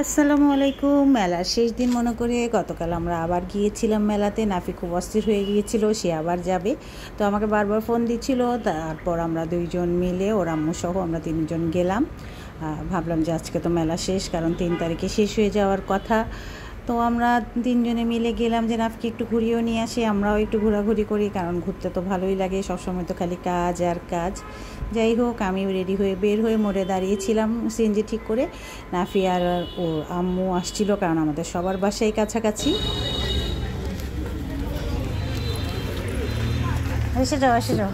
আসসালামু আলাইকুম। মেলার শেষ দিন মনে করে গতকাল আমরা আবার গিয়েছিলাম মেলাতে। নাফি খুব অস্থির হয়ে গিয়েছিল, সে আবার যাবে। তো আমাকে বারবার ফোন দিচ্ছিল। তারপর আমরা দুইজন মিলে, ওর আম্মু সহ আমরা তিনজন গেলাম। ভাবলাম যে আজকে তো মেলা শেষ, কারণ 3 তারিখে শেষ হয়ে যাওয়ার কথা। তো আমরা তিনজনে মিলে গেলাম যে নাফকে একটু ঘুরিয়েও নিয়ে আসি, আমরাও একটু ঘোরাঘুরি করি, কারণ ঘুরতে তো ভালোই লাগে। সবসময় তো খালি কাজ আর কাজ। যাই হোক, আমিও রেডি হয়ে বের হয়ে মোড়ে দাঁড়িয়েছিলাম সিএনজি ঠিক করে। নাফি আর ওর আম্মু আসছিল, কারণ আমাদের সবার বাসাই কাছাকাছি। এসে যাও, এসে যাও।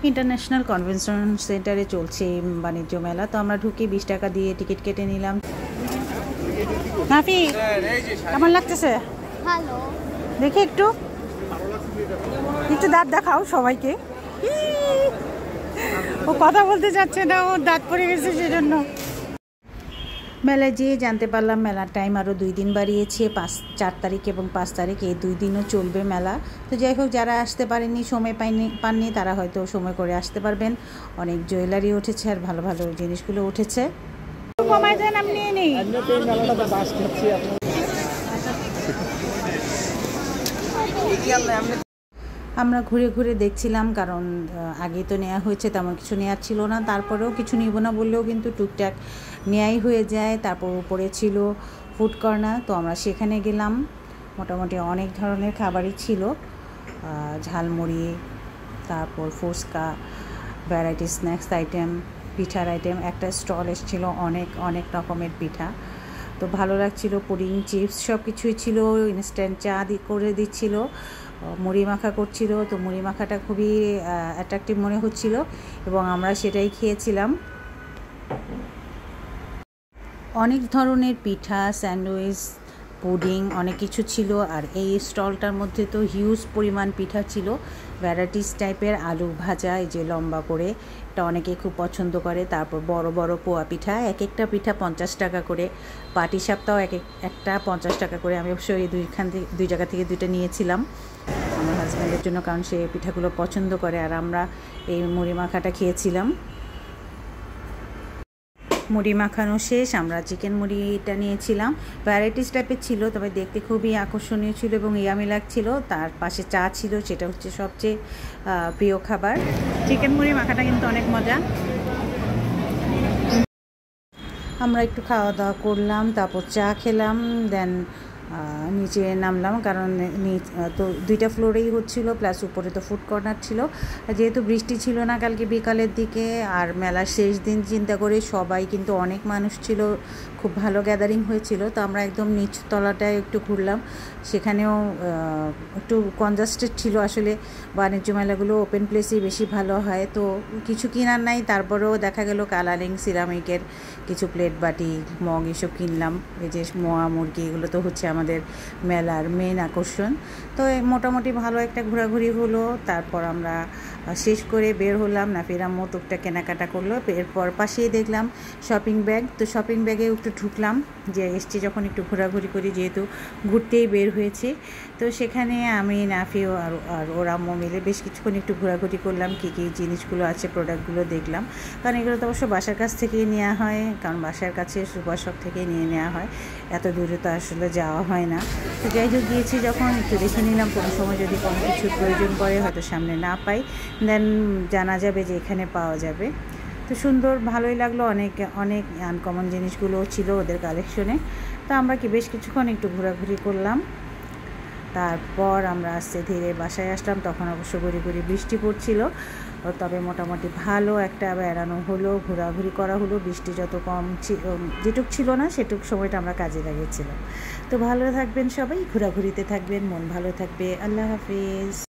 ইন্টারন্যাশনাল কনভেনশন সেন্টারে চলছে বাণিজ্য মেলা। তো আমরা ঢুকে 20 টাকা দিয়ে টিকিট কেটে নিলাম। নাফি, কেমন লাগতেছে? ভালো। দেখি একটু একটু দাঁত দেখাও সবাইকে। ও কথা বলতে চাচ্ছে না, ও দাঁত পড়ে গেছে সেজন্য। মেলায় যেয়ে জানতে পারলাম মেলার টাইম আরও 2 দিন বাড়িয়েছে, 4 তারিখ এবং 5 তারিখ, এই 2 দিনও চলবে মেলা। তো যাই হোক, যারা আসতে পারেননি, সময় পাননি, তারা হয়তো সময় করে আসতে পারবেন। অনেক জুয়েলারি উঠেছে আর ভালো ভালো জিনিসগুলো উঠেছে। আমি নিয়ে নিই। আমরা ঘুরে ঘুরে দেখছিলাম, কারণ আগে তো নেওয়া হয়েছে, তেমন কিছু নেওয়ার ছিল না। তারপরেও কিছু নিব না বললেও কিন্তু টুকটাক নেয়াই হয়ে যায়। তারপর উপরে ছিল ফুড কর্নার, তো আমরা সেখানে গেলাম। মোটামুটি অনেক ধরনের খাবারই ছিল, ঝালমুড়ি, তারপর ফুচকা, ভ্যারাইটি স্ন্যাক্স আইটেম, পিঠার আইটেম। একটা স্টল এসেছিল, অনেক অনেক রকমের পিঠা। তো ভালো লাগছিল। পুডিং, চিপস সব কিছুই ছিল। ইনস্ট্যান্ট চা করে দিচ্ছিল, মুড়ি মাখা করছিল। তো মুড়ি মাখাটা খুবই অ্যাট্রাকটিভ মনে হচ্ছিল এবং আমরা সেটাই খেয়েছিলাম। অনেক ধরনের পিঠা, স্যান্ডউইচ, পুডিং, অনেক কিছু ছিল। আর এই স্টলটার মধ্যে তো হিউজ পরিমাণ পিঠা ছিল, ভ্যারাইটিস টাইপের। আলু ভাজা, এই যে লম্বা করে, এটা অনেকে খুব পছন্দ করে। তারপর বড় বড় পোয়া পিঠা, এক একটা পিঠা 50 টাকা করে। পাটি সাপটাও একটা 50 টাকা করে। আমি অবশ্যই এই দুই জায়গা থেকে 2টা নিয়েছিলাম আমার হাজব্যান্ডের জন্য, কারণ সে পিঠাগুলো পছন্দ করে। আর আমরা এই মুড়ি মাখাটা খেয়েছিলাম। মুড়ি মাখানো শেষ, আমরা চিকেন মুড়িটা নিয়েছিলাম। ভ্যারাইটিস টাইপের ছিল, তবে দেখতে খুবই আকর্ষণীয় ছিল এবং ইয়ামি লাগছিল। তার পাশে চা ছিল, সেটা হচ্ছে সবচেয়ে প্রিয় খাবার। চিকেন মুড়ি মাখাটা কিন্তু অনেক মজা। আমরা একটু খাওয়া দাওয়া করলাম, তারপর চা খেলাম, দেন নিচে নামলাম, কারণ তো 2টা ফ্লোরেই হচ্ছিলো, প্লাস উপরে তো ফুড কর্নার ছিল। যেহেতু বৃষ্টি ছিল না কালকে বিকালের দিকে, আর মেলার শেষ দিন চিন্তা করে সবাই কিন্তু অনেক মানুষ ছিল, খুব ভালো গ্যাদারিং হয়েছিল। তো আমরা একদম নিচতলাটায় একটু ঘুরলাম, সেখানেও একটু কনজাস্টেড ছিল। আসলে বাণিজ্য মেলাগুলো ওপেন প্লেসেই বেশি ভালো হয়। তো কিছু কেনার নাই, তারপরেও দেখা গেল কালারিং সিরামিকের কিছু প্লেট, বাটি, মগ এসব কিনলাম। এই যে মোয়া মুরগি, এগুলো তো হচ্ছে আমাদের মেলার মেন আকর্ষণ। তো মোটামুটি ভালো একটা ঘোরাঘুরি হলো। তারপর আমরা শেষ করে বের হলাম। নাফির আম্মু টুকটাক কেনাকাটা করলো। এরপর পাশেই দেখলাম শপিং ব্যাগ, তো শপিং ব্যাগে একটু ঢুকলাম, যে এসছি যখন একটু ঘোরাঘুরি করি, যেহেতু ঘুরতেই বের হয়েছি। তো সেখানে আমি, নাফি আর ওর আম্মু মিলে বেশ কিছুক্ষণ একটু ঘোরাঘুরি করলাম। কী কী জিনিসগুলো আছে, প্রোডাক্টগুলো দেখলাম, কারণ এগুলো তো অবশ্য বাসার কাছ থেকেই নেওয়া হয়, কারণ বাসার কাছে সুপার শপ থেকে নিয়ে নেওয়া হয়, এত দূরে তো আসলে যাওয়া হয় না। তো যাই হোক, গিয়েছি যখন একটু দেখে নিলাম, কোনো সময় যদি কোনো কিছুর প্রয়োজন পড়ে, হয়তো সামনে না পাই, দেন জানা যাবে যে এখানে পাওয়া যাবে। তো সুন্দর, ভালোই লাগলো। অনেক অনেক আনকমন জিনিসগুলোও ছিল ওদের কালেকশনে। তো আমরা বেশ কিছুক্ষণ একটু ঘোরাঘুরি করলাম। তারপর আমরা আস্তে ধীরে বাসায় আসলাম। তখন অবশ্য ঘুরি ঘুরি বৃষ্টি পড়ছিল, তবে মোটামুটি ভালো একটা বেড়ানো হলো, ঘোরাঘুরি করা হলো। বৃষ্টি যত কম ছিল, যেটুক ছিল না সেটুক সময়টা আমরা কাজে লাগিয়েছিলাম। তো ভালো থাকবেন সবাই, ঘোরাঘুরিতে থাকবেন, মন ভালো থাকবে। আল্লাহ হাফিজ।